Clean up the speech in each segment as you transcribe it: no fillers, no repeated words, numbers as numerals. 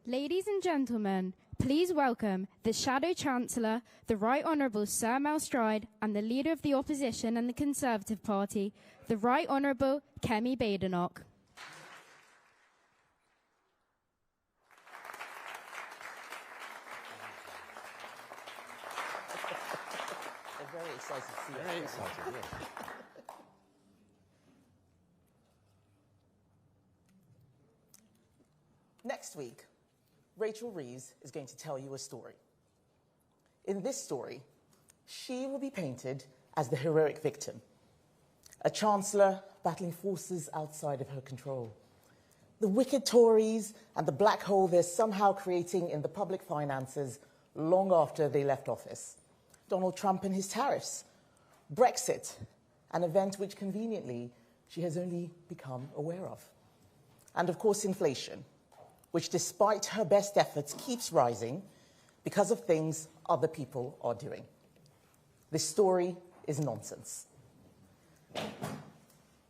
Ladies and gentlemen, please welcome the Shadow Chancellor, the Right Honourable Sir Mel Stride, and the Leader of the Opposition and the Conservative Party, the Right Honourable Kemi Badenoch. They're very excited to see you. Very excited, yes. Next week, Rachel Reeves is going to tell you a story. In this story, she will be painted as the heroic victim, a Chancellor battling forces outside of her control. The wicked Tories and the black hole they're somehow creating in the public finances long after they left office. Donald Trump and his tariffs, Brexit, an event which conveniently she has only become aware of. And of course, inflation, which despite her best efforts keeps rising because of things other people are doing. This story is nonsense.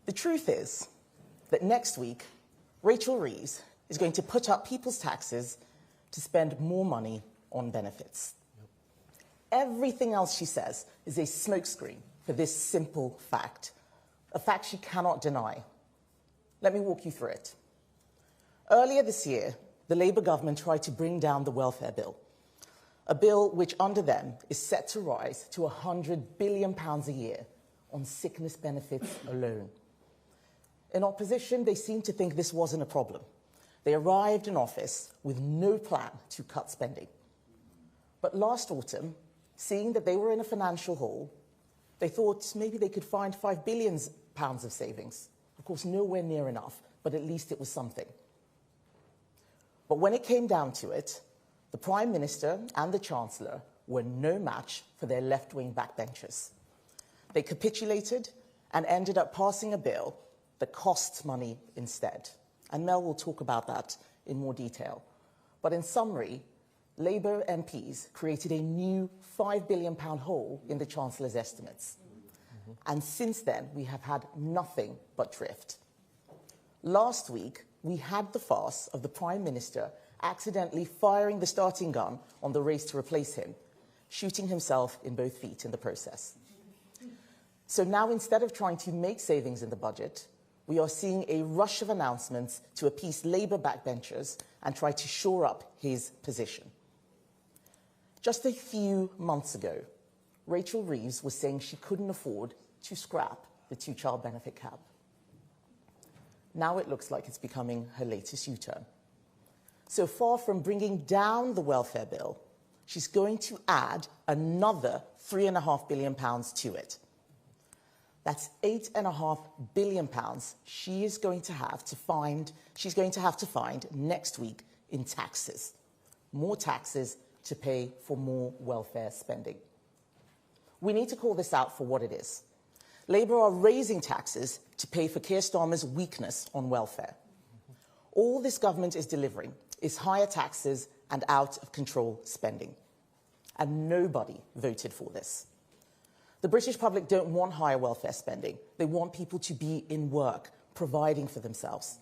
The truth is that next week, Rachel Reeves is going to put up people's taxes to spend more money on benefits. Everything else she says is a smokescreen for this simple fact, a fact she cannot deny. Let me walk you through it. Earlier this year, the Labour government tried to bring down the welfare bill, a bill which under them is set to rise to £100 billion a year on sickness benefits alone. In opposition, they seemed to think this wasn't a problem. They arrived in office with no plan to cut spending. But last autumn, seeing that they were in a financial hole, they thought maybe they could find £5 billion of savings. Of course, nowhere near enough, but at least it was something. But when it came down to it, the Prime Minister and the Chancellor were no match for their left-wing backbenchers. They capitulated and ended up passing a bill that costs money instead. And Mel will talk about that in more detail. But in summary, Labour MPs created a new £5 billion hole in the Chancellor's estimates. And since then, we have had nothing but drift. Last week, we had the farce of the Prime Minister accidentally firing the starting gun on the race to replace him, shooting himself in both feet in the process. So now, instead of trying to make savings in the budget, we are seeing a rush of announcements to appease Labour backbenchers and try to shore up his position. Just a few months ago, Rachel Reeves was saying she couldn't afford to scrap the two-child benefit cap. Now it looks like it's becoming her latest U-turn. So far from bringing down the welfare bill, she's going to add another £3.5 billion to it. That's £8.5 billion she's going to have to find next week in taxes. More taxes to pay for more welfare spending. We need to call this out for what it is. Labour are raising taxes to pay for Keir Starmer's weakness on welfare. All this government is delivering is higher taxes and out-of-control spending. And nobody voted for this. The British public don't want higher welfare spending. They want people to be in work, providing for themselves.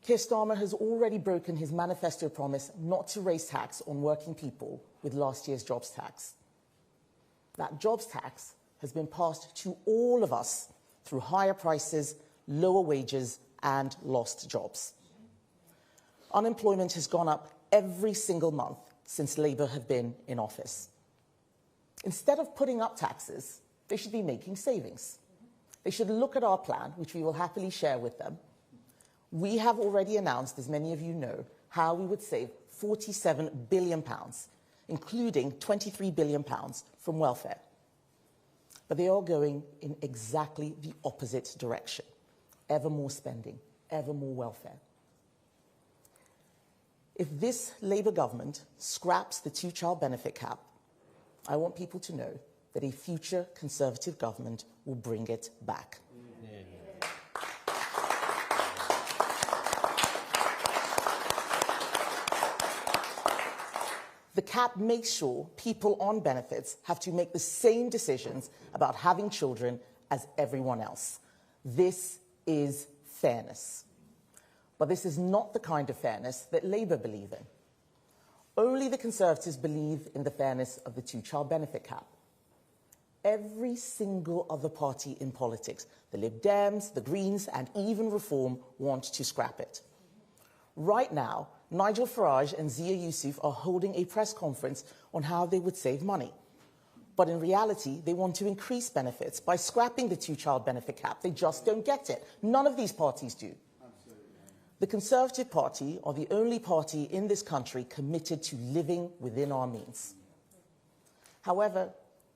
Keir Starmer has already broken his manifesto promise not to raise tax on working people with last year's jobs tax. That jobs tax has been passed to all of us through higher prices, lower wages, and lost jobs. Unemployment has gone up every single month since Labour have been in office. Instead of putting up taxes, they should be making savings. They should look at our plan, which we will happily share with them. We have already announced, as many of you know, how we would save £47 billion, including £23 billion from welfare. But they are going in exactly the opposite direction. Ever more spending, ever more welfare. If this Labour government scraps the two-child benefit cap, I want people to know that a future Conservative government will bring it back. The cap makes sure people on benefits have to make the same decisions about having children as everyone else. This is fairness. But this is not the kind of fairness that Labour believe in. Only the Conservatives believe in the fairness of the two-child benefit cap. Every single other party in politics, the Lib Dems, the Greens, and even Reform, want to scrap it. Right now, Nigel Farage and Zia Yusuf are holding a press conference on how they would save money. But in reality, they want to increase benefits by scrapping the two-child benefit cap. They just don't get it. None of these parties do. The Conservative Party are the only party in this country committed to living within our means. However,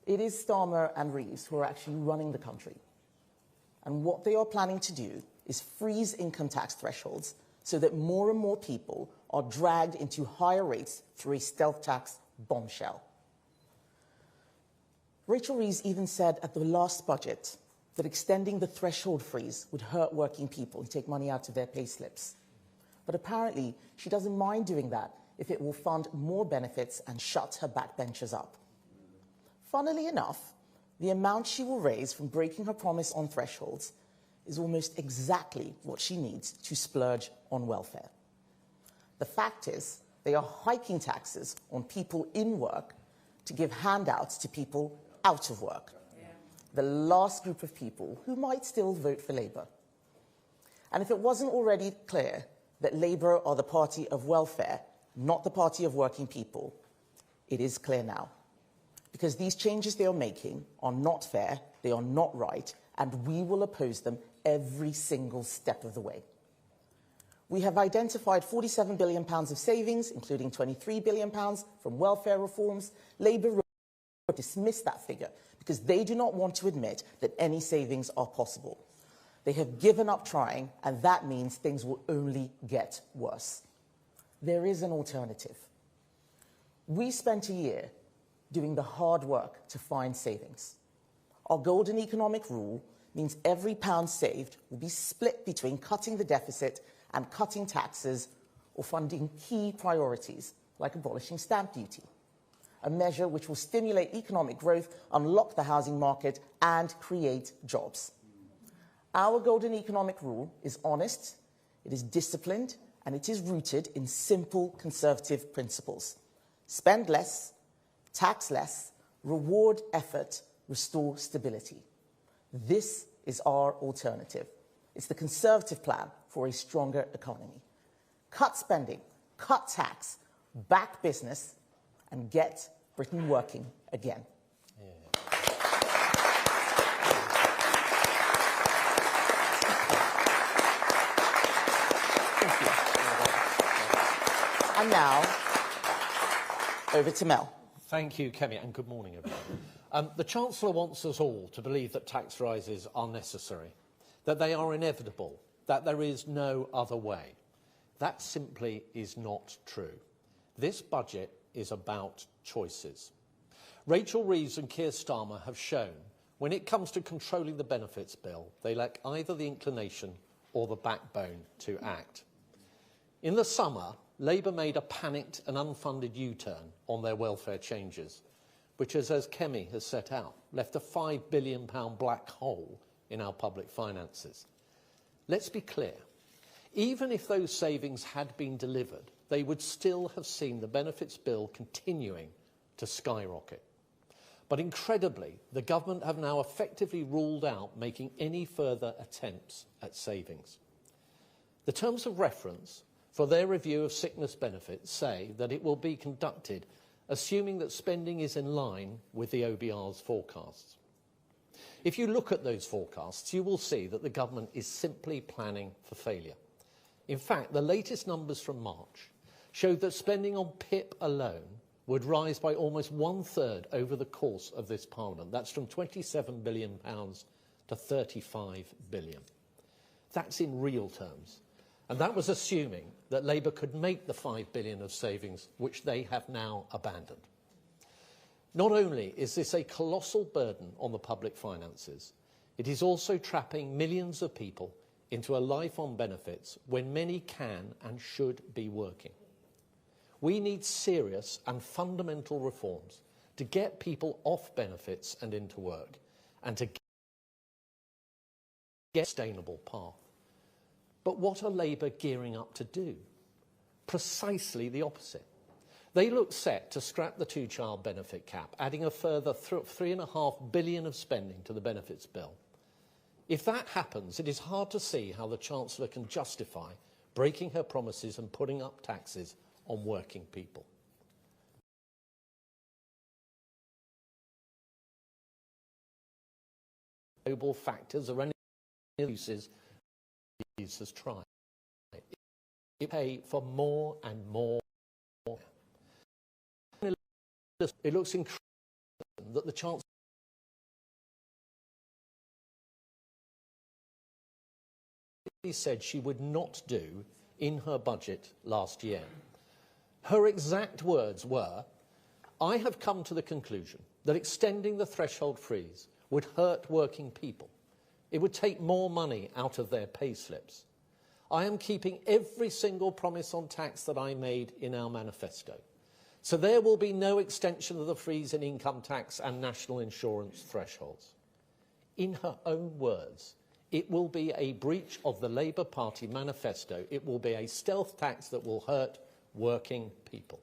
it is Starmer and Reeves who are actually running the country. And what they are planning to do is freeze income tax thresholds so that more and more people are dragged into higher rates through a stealth tax bombshell. Rachel Reeves even said at the last budget that extending the threshold freeze would hurt working people and take money out of their pay slips. But apparently, she doesn't mind doing that if it will fund more benefits and shut her backbenchers up. Funnily enough, the amount she will raise from breaking her promise on thresholds is almost exactly what she needs to splurge on welfare. The fact is, they are hiking taxes on people in work to give handouts to people out of work. The last group of people who might still vote for Labour. And if it wasn't already clear that Labour are the party of welfare, not the party of working people, it is clear now. Because these changes they are making are not fair, they are not right, and we will oppose them every single step of the way. We have identified £47 billion of savings, including £23 billion from welfare reforms. Labour dismiss that figure because they do not want to admit that any savings are possible. They have given up trying, and that means things will only get worse. There is an alternative. We spent a year doing the hard work to find savings. Our golden economic rule means every pound saved will be split between cutting the deficit and cutting taxes or funding key priorities, like abolishing stamp duty, a measure which will stimulate economic growth, unlock the housing market, and create jobs. Our golden economic rule is honest, it is disciplined, and it is rooted in simple conservative principles. Spend less, tax less, reward effort, restore stability. This is our alternative. It's the Conservative plan for a stronger economy. Cut spending, cut tax, back business, and get Britain working again. Thank you. And now, over to Mel. Thank you, Kemi, and good morning, everyone. The Chancellor wants us all to believe that tax rises are necessary, that they are inevitable, that there is no other way. That simply is not true. This budget is about choices. Rachel Reeves and Keir Starmer have shown when it comes to controlling the benefits bill, they lack either the inclination or the backbone to act. In the summer, Labour made a panicked and unfunded U-turn on their welfare changes, which has, as Kemi has set out, left a £5 billion black hole in our public finances. Let's be clear. Even if those savings had been delivered, they would still have seen the benefits bill continuing to skyrocket. But incredibly, the government have now effectively ruled out making any further attempts at savings. The terms of reference for their review of sickness benefits say that it will be conducted assuming that spending is in line with the OBR's forecasts. If you look at those forecasts, you will see that the government is simply planning for failure. In fact, the latest numbers from March showed that spending on PIP alone would rise by almost 1/3 over the course of this Parliament. That's from £27 billion to £35 billion. That's in real terms. And that was assuming that Labour could make the £5 billion of savings, which they have now abandoned. Not only is this a colossal burden on the public finances, it is also trapping millions of people into a life on benefits when many can and should be working. We need serious and fundamental reforms to get people off benefits and into work, and to get a sustainable path. But what are Labour gearing up to do? Precisely the opposite. They look set to scrap the two-child benefit cap, adding a further £3.5 billion of spending to the benefits bill. If that happens, it is hard to see how the Chancellor can justify breaking her promises and putting up taxes on working people. Global factors or any uses has tried. It pay for more and more. It looks incredible that the Chancellor said she would not do in her budget last year. Her exact words were, "I have come to the conclusion that extending the threshold freeze would hurt working people. It would take more money out of their pay slips. I am keeping every single promise on tax that I made in our manifesto. So there will be no extension of the freeze in income tax and national insurance thresholds." In her own words, it will be a breach of the Labour Party manifesto. It will be a stealth tax that will hurt working people.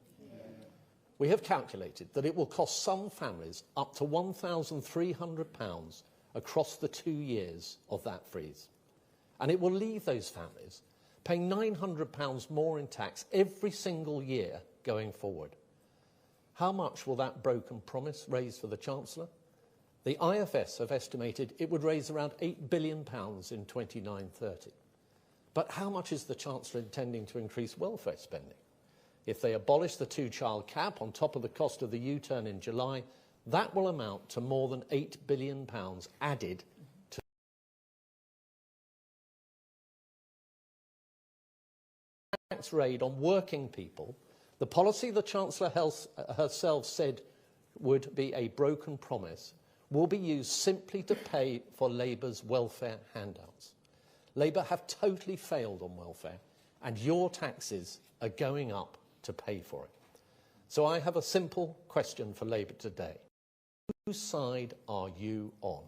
We have calculated that it will cost some families up to £1,300 across the 2 years of that freeze. And it will leave those families paying £900 more in tax every single year going forward. How much will that broken promise raise for the Chancellor? The IFS have estimated it would raise around £8 billion in 29-30. But how much is the Chancellor intending to increase welfare spending? If they abolish the two-child cap on top of the cost of the U-turn in July, that will amount to more than £8 billion added to the tax raid on working people. The policy the Chancellor herself said would be a broken promise will be used simply to pay for Labour's welfare handouts. Labour have totally failed on welfare, and your taxes are going up to pay for it. So I have a simple question for Labour today. Whose side are you on?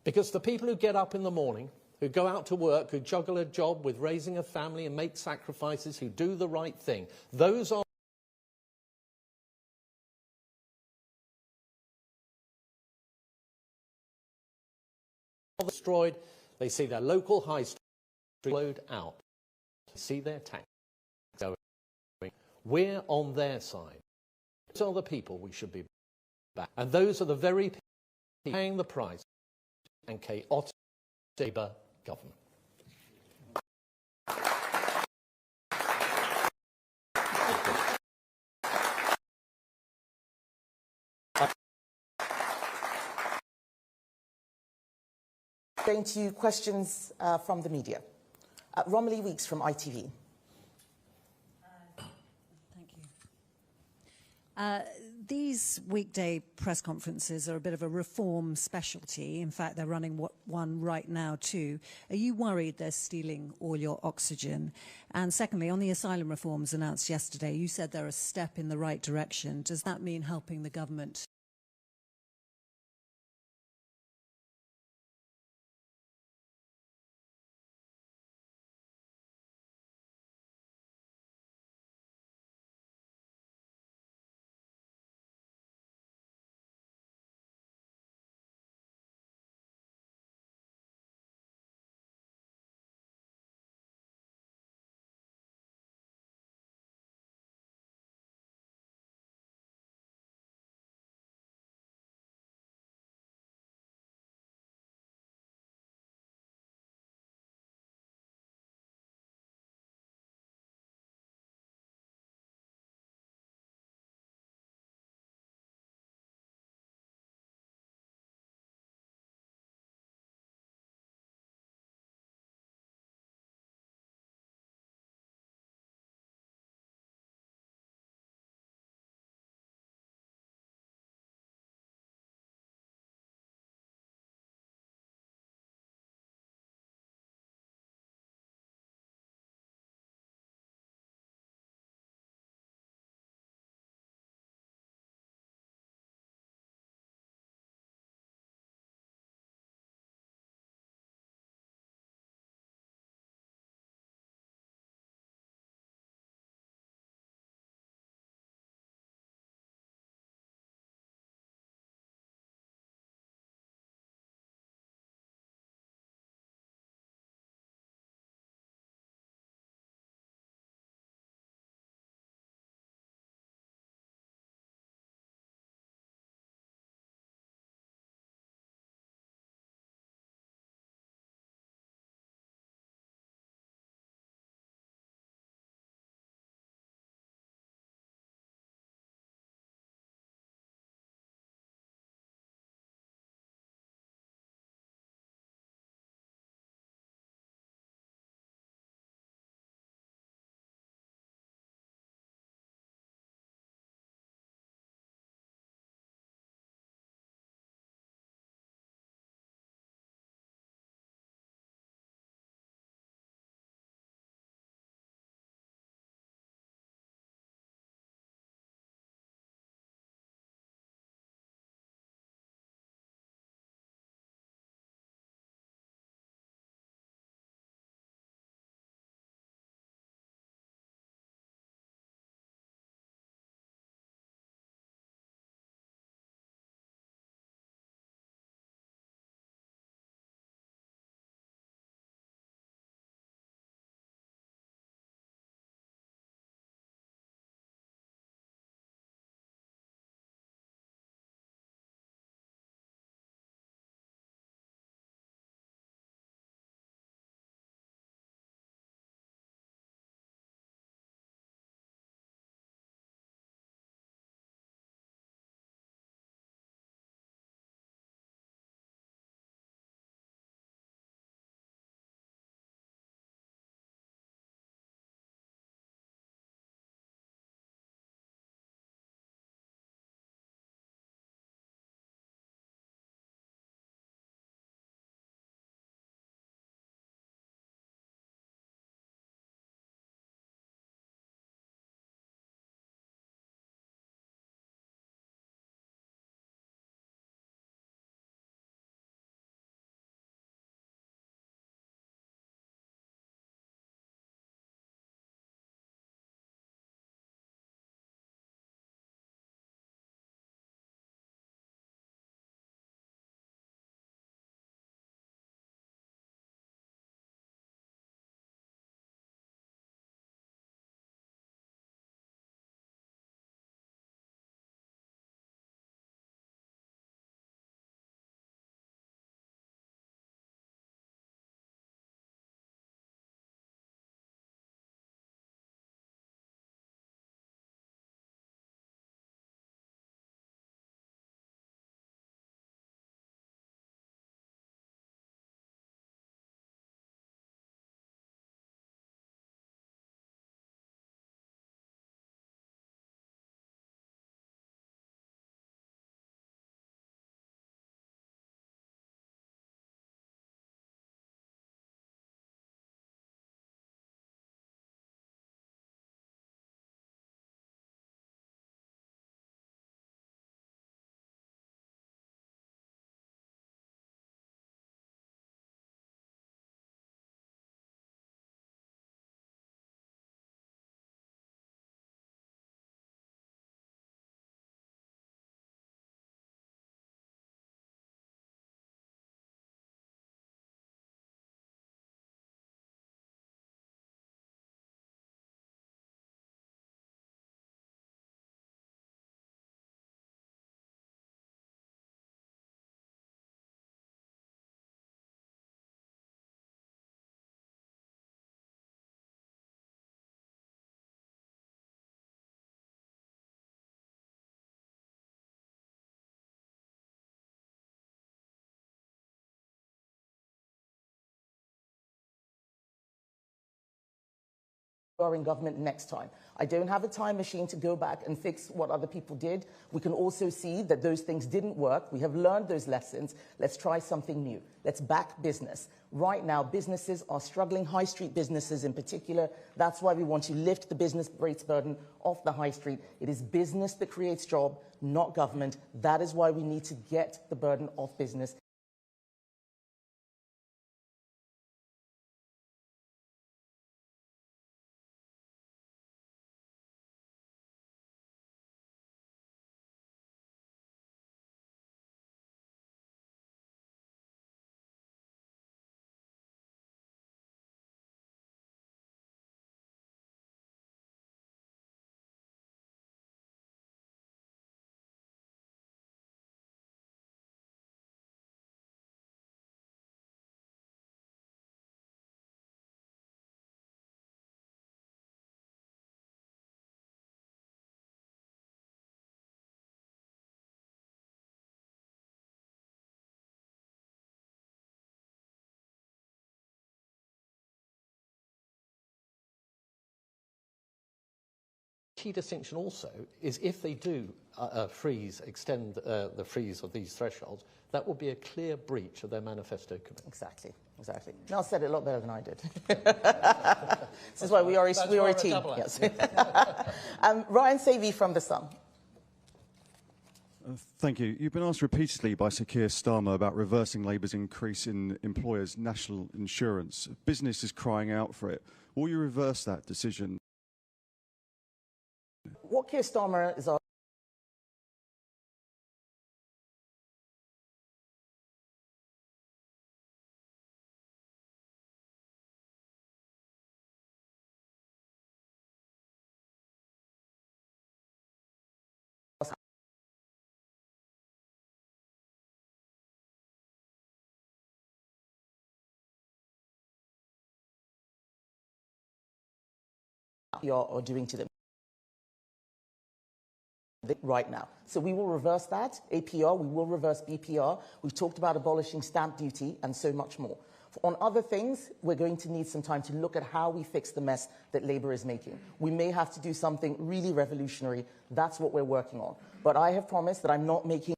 Because the people who get up in the morning, who go out to work, who juggle a job with raising a family and make sacrifices, who do the right thing, those are destroyed. They see their local high street blowed out. They see their tax going. We're on their side. Those are the people we should be back. And those are the very people paying the price and chaotic Labour government. Going to questions from the media. Romilly Weeks from ITV. Thank you. These weekday press conferences are a bit of a reform specialty. In fact, they're running one right now too. Are you worried they're stealing all your oxygen? And secondly, on the asylum reforms announced yesterday, you said they're a step in the right direction. Does that mean helping the government are in government next time. I don't have a time machine to go back and fix what other people did. We can also see that those things didn't work. We have learned those lessons. Let's try something new. Let's back business. Right now, businesses are struggling, high street businesses in particular. That's why we want to lift the business rates burden off the high street. It is business that creates jobs, not government. That is why we need to get the burden off business. Key distinction also is if they do extend the freeze of these thresholds, that will be a clear breach of their manifesto commitment. Exactly, exactly. Mel said it a lot better than I did. This is why we are a team. Yes. Ryan Savey from The Sun. Thank you. You've been asked repeatedly by Sir Keir Starmer about reversing Labour's increase in employers' national insurance. Business is crying out for it. Will you reverse that decision? What Keir Starmer is are doing to them right now. So we will reverse that, APR, we will reverse BPR. We've talked about abolishing stamp duty and so much more. On other things, we're going to need some time to look at how we fix the mess that Labour is making. We may have to do something really revolutionary. That's what we're working on. But I have promised that I'm not making.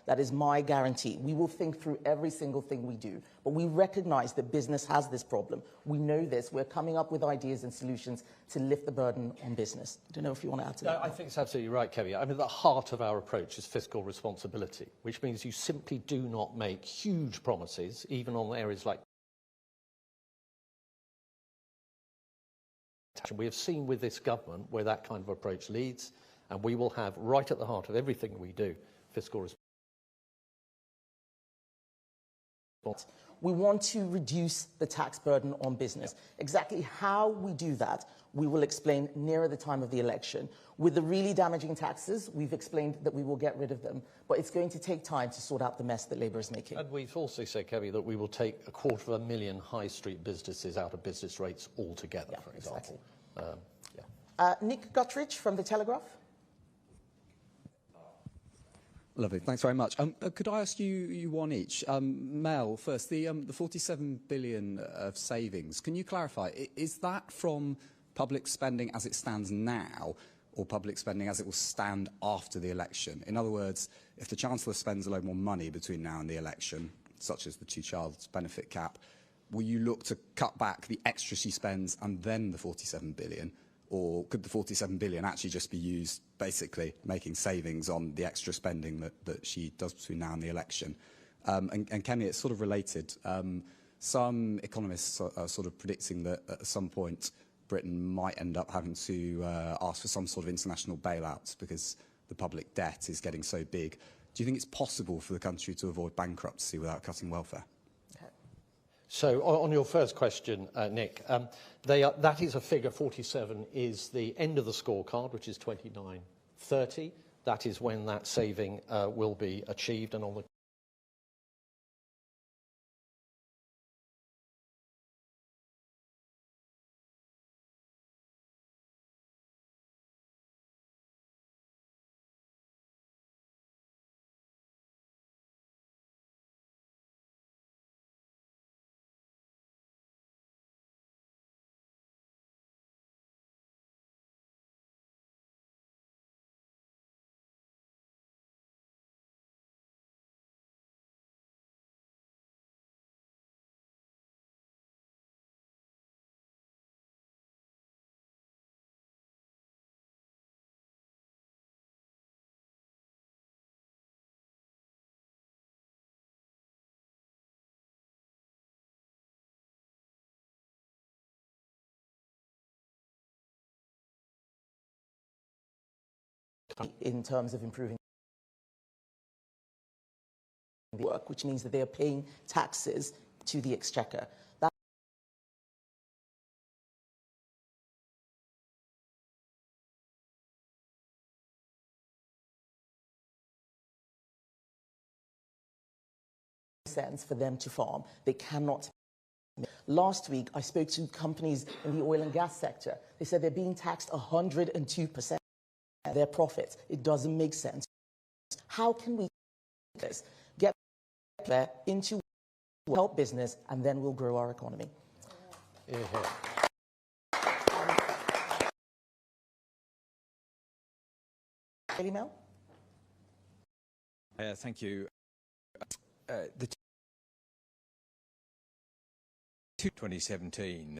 That is my guarantee. We will think through every single thing we do. But we recognize that business has this problem. We know this. We're coming up with ideas and solutions to lift the burden on business. I don't know if you want to add to that. I think it's absolutely right, Kemi. I mean, the heart of our approach is fiscal responsibility, which means you simply do not make huge promises, even on areas like. We have seen with this government where that kind of approach leads, and we will have right at the heart of everything we do fiscal responsibility. We want to reduce the tax burden on business. Exactly how we do that, we will explain nearer the time of the election. With the really damaging taxes, we've explained that we will get rid of them, but it's going to take time to sort out the mess that Labour is making. And we've also said, Kemi, that we will take 250,000 high street businesses out of business rates altogether, for example. Exactly. Nick Guttridge from The Telegraph. Lovely, thanks very much. Could I ask you one each? Mel, first, the 47 billion of savings, can you clarify, is that from public spending as it stands now, or public spending as it will stand after the election? In other words, if the Chancellor spends a load more money between now and the election, such as the two-child benefit cap, will you look to cut back the extra she spends and then the 47 billion? Or could the 47 billion actually just be used, basically, making savings on the extra spending that she does between now and the election? And Kemi, it's sort of related. Some economists are sort of predicting that at some point Britain might end up having to ask for some sort of international bailouts because the public debt is getting so big. Do you think it's possible for the country to avoid bankruptcy without cutting welfare? So on your first question, Nick, that is a figure. 47 is the end of the scorecard, which is 29.30. That is when that saving will be achieved, and on the in terms of improving work, which means that they are paying taxes to the exchequer. That sense for them to farm. They cannot. Last week, I spoke to companies in the oil and gas sector. They said they're being taxed 102% of their profits. It doesn't make sense. How can we do this? Get there into help business, and then we'll grow our economy. Daily Mail? Thank you. The 2017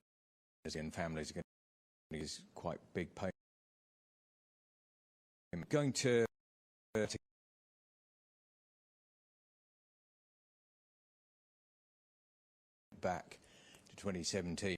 families are going to use quite big payment. Going to back to 2017.